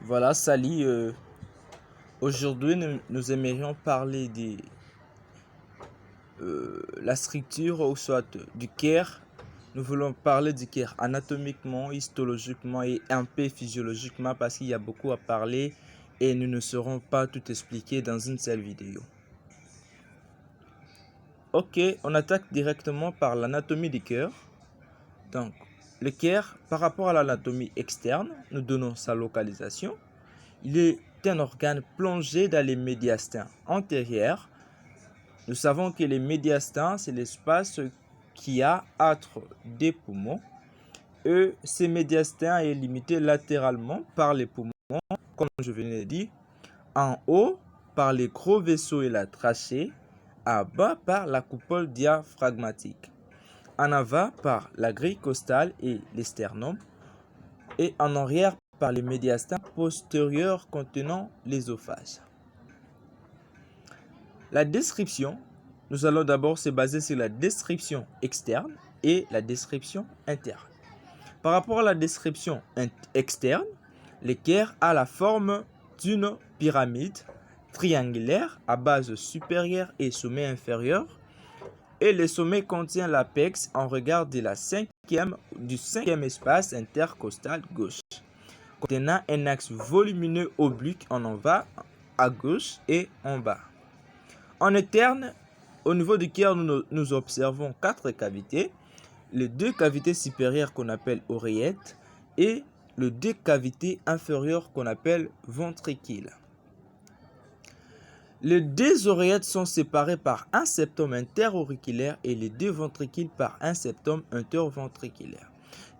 Voilà, Sally, aujourd'hui nous aimerions parler de la structure ou soit du cœur. Nous voulons parler du cœur anatomiquement, histologiquement et un peu physiologiquement parce qu'il y a beaucoup à parler et nous ne saurons pas tout expliquer dans une seule vidéo. Ok, on attaque directement par l'anatomie du cœur. Donc, le cœur, par rapport à l'anatomie externe, nous donnons sa localisation. Il est un organe plongé dans les médiastins antérieurs. Nous savons que les médiastins, c'est l'espace qui a entre des poumons. Et ces médiastins est limité latéralement par les poumons, comme je venais de dire, en haut par les gros vaisseaux et la trachée, en bas par la coupole diaphragmatique, en avant par la grille costale et l'esternum, et en arrière par les médiastins postérieurs contenant l'ésophage. La description, nous allons d'abord se baser sur la description externe et la description interne. Par rapport à la description externe, le cœur a la forme d'une pyramide triangulaire à base supérieure et sommet inférieur, et le sommet contient l'apex en regard de du cinquième espace intercostal gauche, contenant un axe volumineux oblique en bas à gauche et en bas. En interne, au niveau du cœur, nous observons 4 cavités. Les 2 cavités supérieures qu'on appelle oreillettes et les 2 cavités inférieures qu'on appelle ventricules. Les 2 oreillettes sont séparées par un septum interauriculaire et les 2 ventricules par un septum interventriculaire.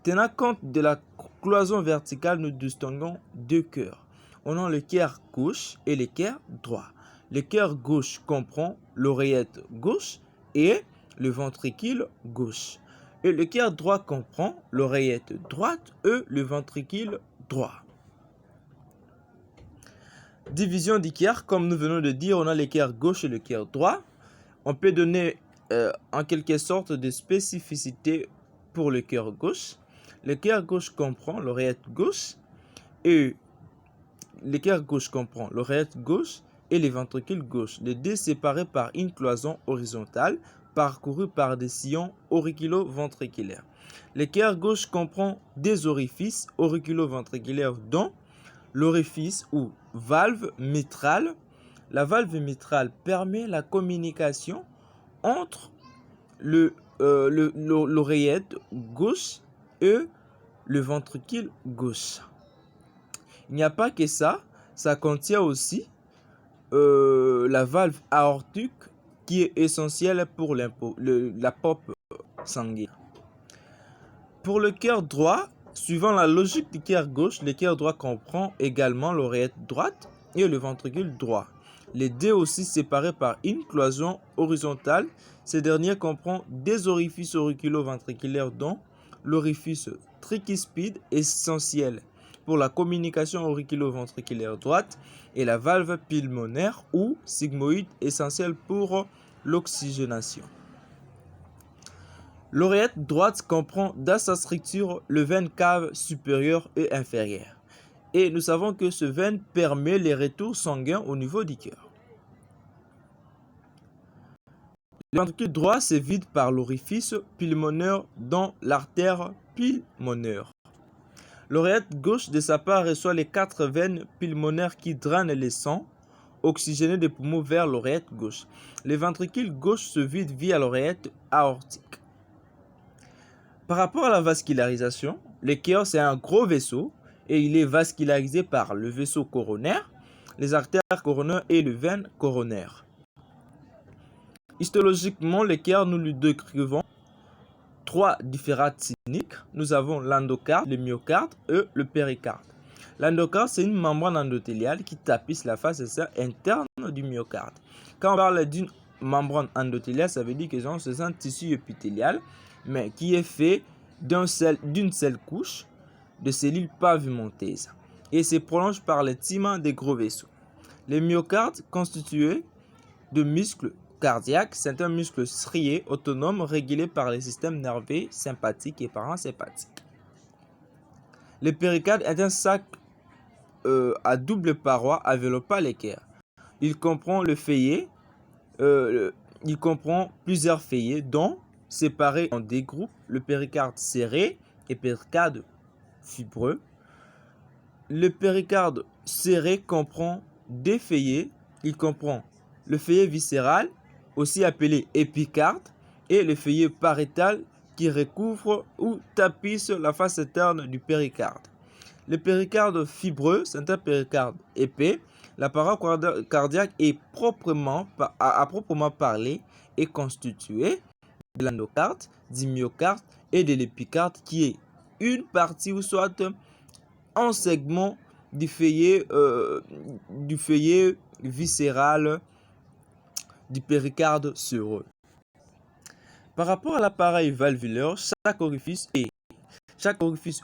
Tenant compte de la cloison verticale, nous distinguons 2 cœurs. On a le cœur gauche et le cœur droit. Le cœur gauche comprend l'oreillette gauche et le ventricule gauche. Et le cœur droit comprend l'oreillette droite et le ventricule droit. Division du cœur, comme nous venons de dire, on a le cœur gauche et le cœur droit. On peut donner en quelque sorte des spécificités pour le cœur gauche. Le cœur gauche comprend l'oreillette gauche et le cœur gauche comprend l'oreillette gauche et les ventricules gauche, les 2 séparés par une cloison horizontale parcourue par des sillons auriculo-ventriculaires. Le cœur gauche comprend des orifices auriculo-ventriculaires dont l'orifice ou valve mitrale. La valve mitrale permet la communication entre l'oreillette gauche et le ventricule gauche. Il n'y a pas que ça, ça contient aussi la valve aortique qui est essentielle pour la pompe sanguine. Pour le cœur droit, suivant la logique du cœur gauche, le cœur droit comprend également l'oreillette droite et le ventricule droit. Les 2 aussi séparés par une cloison horizontale. Ces derniers comprend des orifices auriculo-ventriculaires dont l'orifice tricuspide essentiel pour la communication auriculo-ventriculaire droite et la valve pulmonaire ou sigmoïde essentielle pour l'oxygénation. L'oreillette droite comprend dans sa structure le veine cave supérieure et inférieure. Et nous savons que ce veine permet les retours sanguins au niveau du cœur. Le ventricule droit se vide par l'orifice pulmonaire dans l'artère pulmonaire. L'oreillette gauche de sa part reçoit les 4 veines pulmonaires qui drainent le sang oxygéné des poumons vers l'oreillette gauche. Le ventricule gauche se vide via l'oreillette aortique. Par rapport à la vascularisation, le cœur c'est un gros vaisseau et il est vascularisé par le vaisseau coronaire, les artères coronaires et les veines coronaires. Histologiquement, le cœur, nous lui décrivons 3 différentes cyniques. Nous avons l'endocarde, le myocarde et le péricarde. L'endocarde, c'est une membrane endothéliale qui tapisse la face interne du myocarde. Quand on parle d'une membrane endothéliale, ça veut dire que c'est un tissu épithélial, mais qui est fait d'une seule couche de cellules pavimenteuses et se prolonge par le timan des gros vaisseaux. Le myocarde, constitué de muscles cardiaques, c'est un muscle strié autonome régulé par les systèmes nerveux sympathiques et parasympathiques. Le péricarde est un sac à double paroi enveloppant l'équerre. Il comprend le feuillet, il comprend plusieurs feuillets dont, séparés en des groupes, le péricarde serré et péricarde fibreux. Le péricarde serré comprend des feuillets. Il comprend le feuillet viscéral, aussi appelé épicarde, et le feuillet pariétal qui recouvre ou tapisse la face interne du péricarde. Le péricarde fibreux, c'est un péricarde épais. La paroi cardiaque est à proprement parler est constituée de l'endocarde, du myocarde et de l'épicarde qui est une partie ou soit un segment du feuillet viscéral du péricarde serreux. Par rapport à l'appareil valvulaire, chaque orifice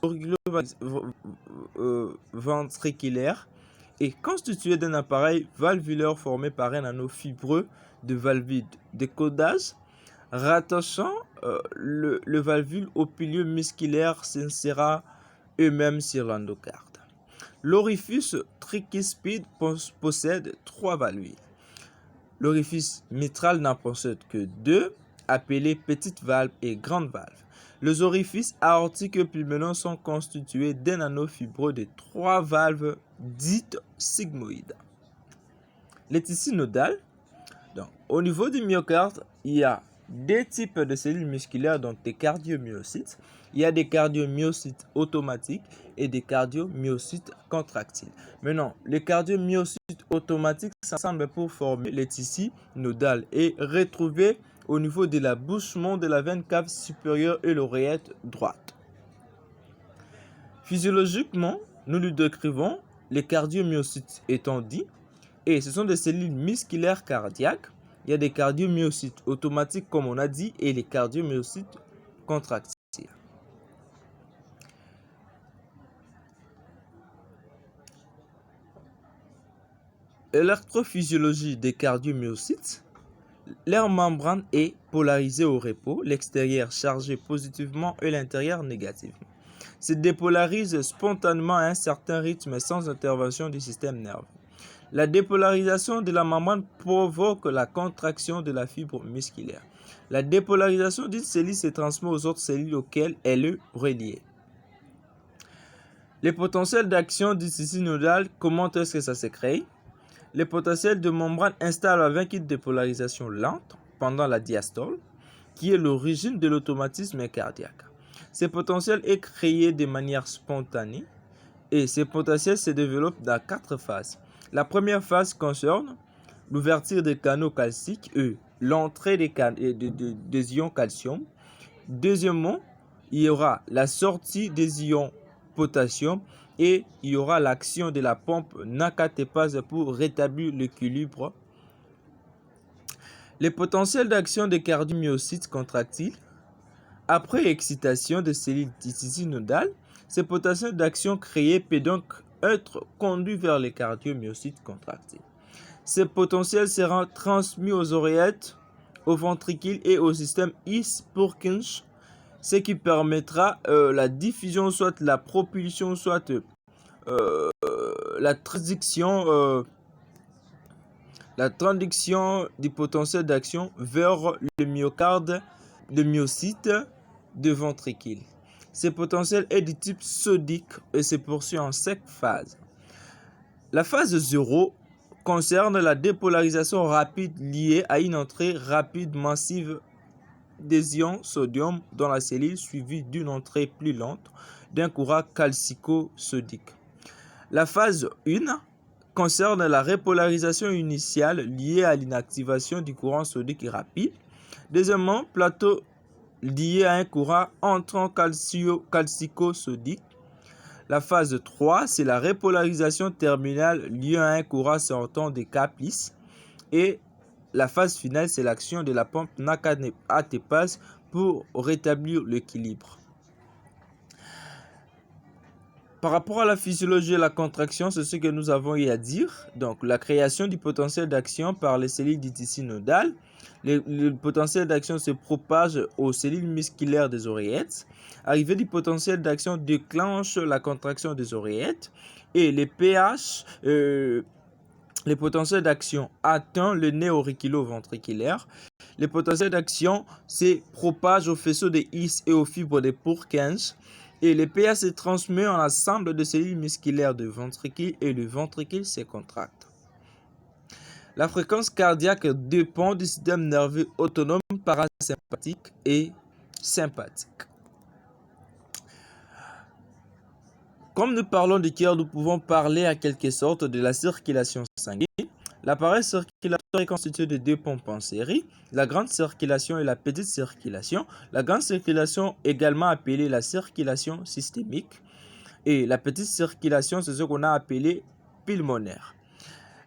auriculo-ventriculaire est constitué d'un appareil valvulaire formé par un anneau fibreux de valvule de codage rattachant le valvule au pilier musculaire s'insérant eux-mêmes sur l'endocarde. L'orifice tricuspide possède 3 valvules. L'orifice mitral n'en possède que 2, appelées petite valve et grande valve. Les orifices aortiques pulmonaires sont constitués d'un anneau fibreux de 3 valves dites sigmoïdes. Les tissus nodales. Donc, au niveau du myocarde, il y a 2 types de cellules musculaires, donc des cardiomyocytes. Il y a des cardiomyocytes automatiques et des cardiomyocytes contractiles. Maintenant, les cardiomyocytes automatiques s'assemblent pour former les tissus nodales et retrouvés au niveau de l'abouchement de la veine cave supérieure et l'oreillette droite. Physiologiquement, nous le décrivons les cardiomyocytes étant dit, et ce sont des cellules musculaires cardiaques. Il y a des cardiomyocytes automatiques comme on a dit et les cardiomyocytes contractiles. Électrophysiologie des cardiomyocytes. Leur membrane est polarisée au repos, l'extérieur chargé positivement et l'intérieur négativement. Se dépolarise spontanément à un certain rythme sans intervention du système nerveux. La dépolarisation de la membrane provoque la contraction de la fibre musculaire. La dépolarisation d'une cellule se transmet aux autres cellules auxquelles elle est reliée. Les potentiels d'action du tissu nodal, comment est-ce que ça se crée? Les potentiels de membrane installent avec une dépolarisation lente pendant la diastole, qui est l'origine de l'automatisme cardiaque. Ces potentiels est créé de manière spontanée et ces potentiels se développent dans 4 phases. La première phase concerne l'ouverture des canaux calciques et l'entrée des ions calcium. Deuxièmement, il y aura la sortie des ions potassium et il y aura l'action de la pompe NACATépase pour rétablir l'équilibre. Les potentiels d'action des cardiomyocytes contractiles. Après excitation des cellules du tissu nodal, ces potentiels d'action créés peuvent donc être conduits vers les cardiomyocytes contractiles. Ces potentiels seront transmis aux oreillettes, aux ventricules et au système His-Purkinje, ce qui permettra la diffusion, soit la propulsion, soit la traduction du potentiel d'action vers le myocarde, le myocyte de ventricule. Ce potentiel est du type sodique et se poursuit en 5 phases. La phase 0 concerne la dépolarisation rapide liée à une entrée rapide massive des ions sodium dans la cellule suivie d'une entrée plus lente d'un courant calcico-sodique. La phase 1 concerne la repolarisation initiale liée à l'inactivation du courant sodique rapide. Deuxièmement, plateau lié à un courant entrant calcico-sodique. La phase 3, c'est la repolarisation terminale liée à un courant sortant des capices. Et la phase finale, c'est l'action de la pompe NACATépase pour rétablir l'équilibre. Par rapport à la physiologie et la contraction, c'est ce que nous avons eu à dire. Donc, la création du potentiel d'action par les cellules du tissu nodal. Le potentiel d'action se propage aux cellules musculaires des oreillettes. Arrivée du potentiel d'action déclenche la contraction des oreillettes. et les pH, les potentiels d'action atteignent le nez auriculo-ventriculaire. Les potentiels d'action se propagent au faisceau des His et aux fibres des Purkinje. Et le pH se transmet en ensemble de cellules musculaires du ventricule et le ventricule se contracte. La fréquence cardiaque dépend du système nerveux autonome parasympathique et sympathique. Comme nous parlons du cœur, nous pouvons parler à quelque sorte de la circulation sanguine. L'appareil circulatoire est constitué de deux pompes en série, la grande circulation et la petite circulation. La grande circulation, également appelée la circulation systémique, et la petite circulation, c'est ce qu'on a appelé pulmonaire.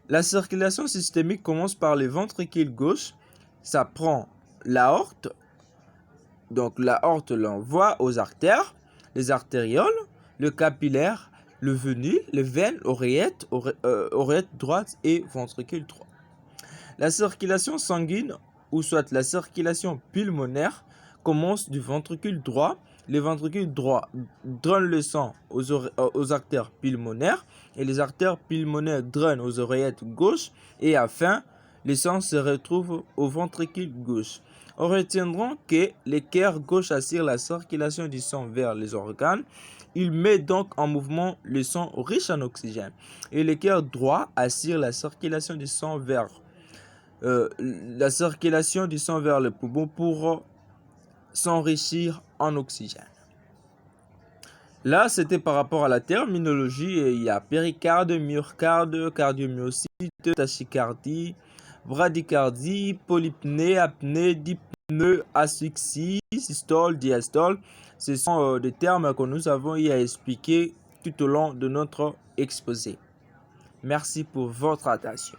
La circulation systémique commence par le ventricule gauche, ça prend l'aorte, donc l'aorte l'envoie aux artères, les artérioles, le capillaire, le venu, les veines, oreillette droite et ventricule droit. La circulation sanguine, ou soit la circulation pulmonaire, commence du ventricule droit. Les ventricules droits drainent le sang aux artères pulmonaires et les artères pulmonaires drainent aux oreillettes gauche et enfin, le sang se retrouve au ventricule gauche. On retiendra que le cœur gauche assure la circulation du sang vers les organes. Il met donc en mouvement le sang riche en oxygène. Et le cœur droit assure la circulation du sang vers le poumon pour s'enrichir en oxygène. Là, c'était par rapport à la terminologie. Il y a péricarde, myocarde, cardiomyocyte, tachycardie, bradycardie, polypnée, apnée, dyspnée, asphyxie, systole, diastole. Ce sont des termes que nous avons eu à expliquer tout au long de notre exposé. Merci pour votre attention.